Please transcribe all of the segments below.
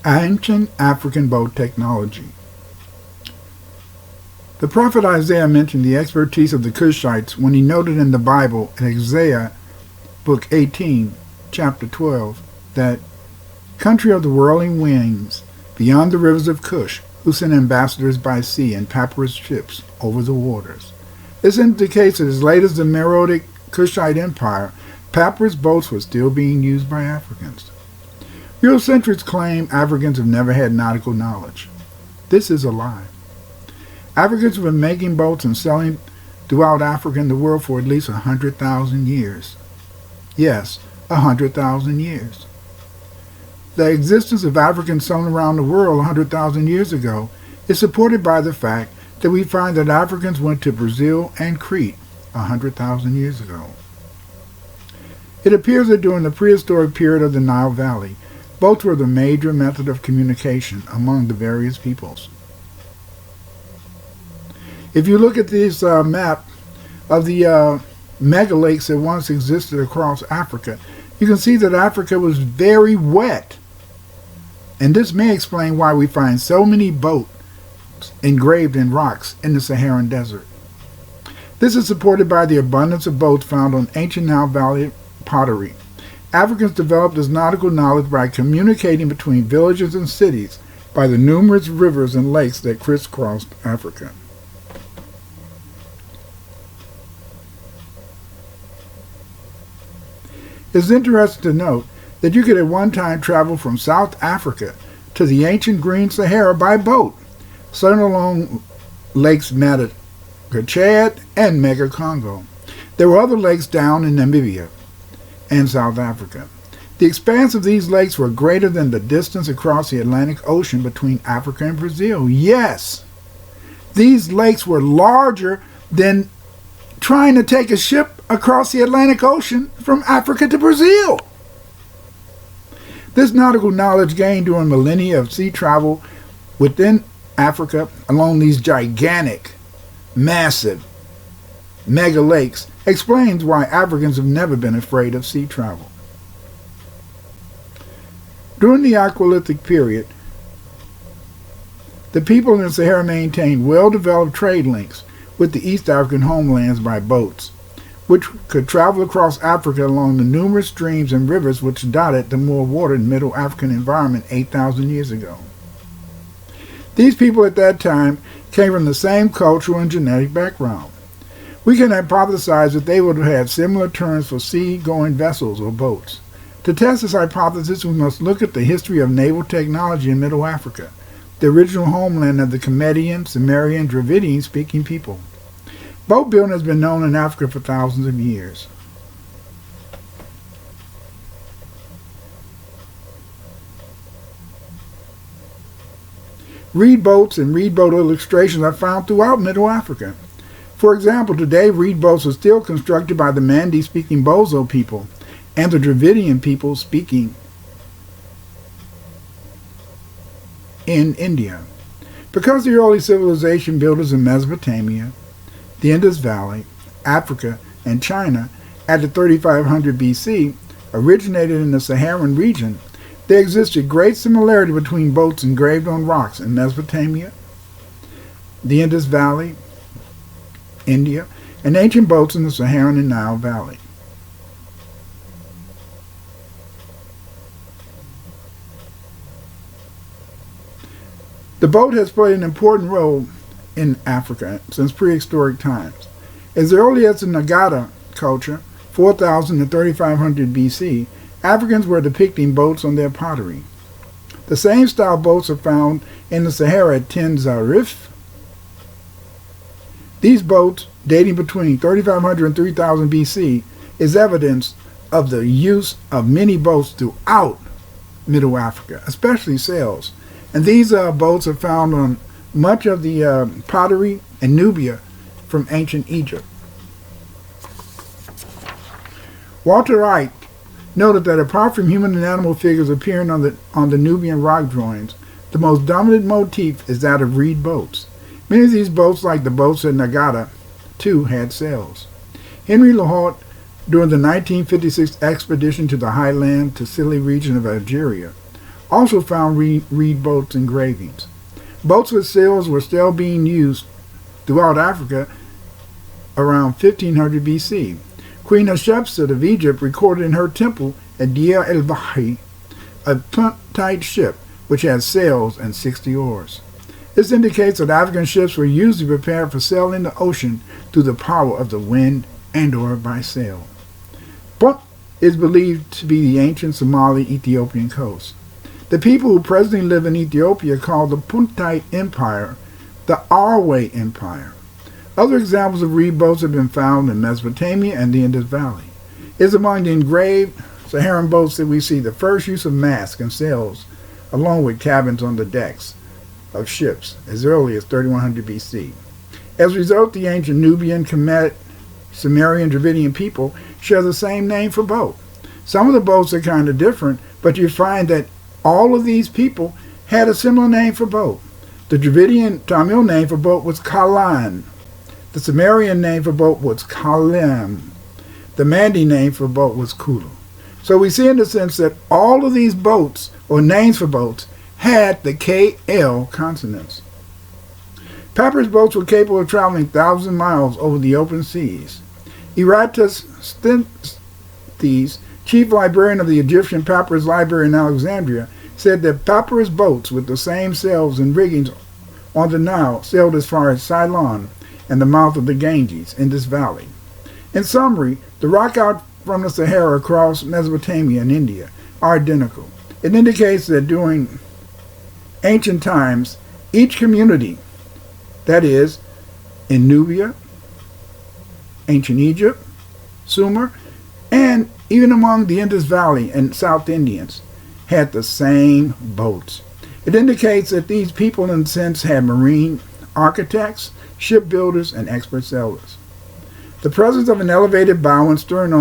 Ancient African boat technology. The prophet Isaiah mentioned the expertise of the Cushites when he noted in the Bible in Isaiah book 18, chapter 12, that country of the whirling wings, beyond the rivers of Cush, who sent ambassadors by sea and papyrus ships over the waters. This indicates that as late as the Meroitic Cushite Empire, papyrus boats were still being used by Africans. Eurocentrics claim Africans have never had nautical knowledge. This is a lie. Africans have been making boats and selling throughout Africa and the world for at least 100,000 years. Yes, 100,000 years. The existence of Africans selling around the world 100,000 years ago is supported by the fact that we find that Africans went to Brazil and Crete 100,000 years ago. It appears that during the prehistoric period of the Nile Valley, boats were the major method of communication among the various peoples. If you look at this map of the mega lakes that once existed across Africa, you can see that Africa was very wet. And this may explain why we find so many boats engraved in rocks in the Saharan desert. This is supported by the abundance of boats found on ancient Nile Valley pottery. Africans developed this nautical knowledge by communicating between villages and cities by the numerous rivers and lakes that crisscrossed Africa. It's interesting to note that you could at one time travel from South Africa to the ancient Green Sahara by boat, sailing along lakes Madagascar, Chad, and Mega Congo. There were other lakes down in Namibia and South Africa. The expanse of these lakes were greater than the distance across the Atlantic Ocean between Africa and Brazil. Yes, these lakes were larger than trying to take a ship across the Atlantic Ocean from Africa to Brazil. This nautical knowledge gained during millennia of sea travel within Africa along these gigantic, massive, mega lakes explains why Africans have never been afraid of sea travel. During the Neolithic period, the people in the Sahara maintained well-developed trade links with the East African homelands by boats, which could travel across Africa along the numerous streams and rivers which dotted the more watered Middle African environment 8,000 years ago. These people at that time came from the same cultural and genetic background. We can hypothesize that they would have had similar terms for sea-going vessels or boats. To test this hypothesis, we must look at the history of naval technology in Middle Africa, the original homeland of the Comedian, Sumerian, Dravidian-speaking people. Boat building has been known in Africa for thousands of years. Reed boats and reed boat illustrations are found throughout Middle Africa. For example, today reed boats are still constructed by the Mandi-speaking Bozo people and the Dravidian people speaking in India. Because the early civilization builders in Mesopotamia, the Indus Valley, Africa, and China at the 3500 BC originated in the Saharan region, there existed great similarity between boats engraved on rocks in Mesopotamia, the Indus Valley, India, and ancient boats in the Saharan and Nile Valley. The boat has played an important role in Africa since prehistoric times. As early as the Nagata culture, 4000 to 3500 BC, Africans were depicting boats on their pottery. The same style boats are found in the Sahara at Tinzarif. These boats, dating between 3500 and 3000 BC, is evidence of the use of many boats throughout Middle Africa, especially sails. And these boats are found on much of the pottery in Nubia from ancient Egypt. Walter Wright noted that apart from human and animal figures appearing on the Nubian rock drawings, the most dominant motif is that of reed boats. Many of these boats, like the boats at Nagata, too had sails. Henry Lahaut, during the 1956 expedition to the highland Sicily region of Algeria, also found reed boats engravings. Boats with sails were still being used throughout Africa around 1500 BC. Queen Hatshepsut of Egypt recorded in her temple at Deir el-Bahri a punt-tight ship which had sails and 60 oars. This indicates that African ships were usually prepared for sailing the ocean through the power of the wind and or by sail. Punt is believed to be the ancient Somali-Ethiopian coast. The people who presently live in Ethiopia call the Puntite Empire the Arwe Empire. Other examples of reed boats have been found in Mesopotamia and the Indus Valley. It is among the engraved Saharan boats that we see the first use of masts and sails, along with cabins on the decks of ships, as early as 3100 BC. As a result, the ancient Nubian, Kemet, Sumerian, Dravidian people share the same name for boat. Some of the boats are kind of different, but you find that all of these people had a similar name for boat. The Dravidian Tamil name for boat was Kalan. The Sumerian name for boat was Kalem. The Mandi name for boat was Kulu. So we see in the sense that all of these boats, or names for boats, had the KL consonants. Papyrus boats were capable of traveling thousands of miles over the open seas. Eratosthenes, chief librarian of the Egyptian Papyrus Library in Alexandria, said that papyrus boats with the same sails and riggings on the Nile sailed as far as Ceylon and the mouth of the Ganges in this valley. In summary, the rock out from the Sahara across Mesopotamia and India are identical. It indicates that during ancient times, each community, that is, in Nubia, ancient Egypt, Sumer, and even among the Indus Valley and South Indians, had the same boats. It indicates that these people, in a sense, had marine architects, shipbuilders, and expert sailors. The presence of an elevated bow and stern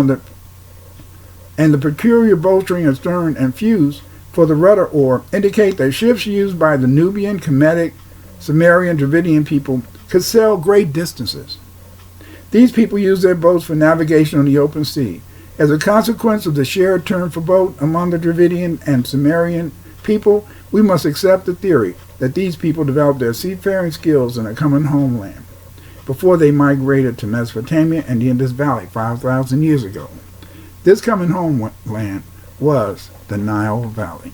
and the peculiar bolstering of stern and fuse for the rudder oar indicate that ships used by the Nubian, Kemetic, Sumerian, Dravidian people could sail great distances. These people used their boats for navigation on the open sea. As a consequence of the shared term for boat among the Dravidian and Sumerian people, we must accept the theory that these people developed their seafaring skills in a common homeland before they migrated to Mesopotamia and the Indus Valley 5,000 years ago. This common homeland was the Nile Valley.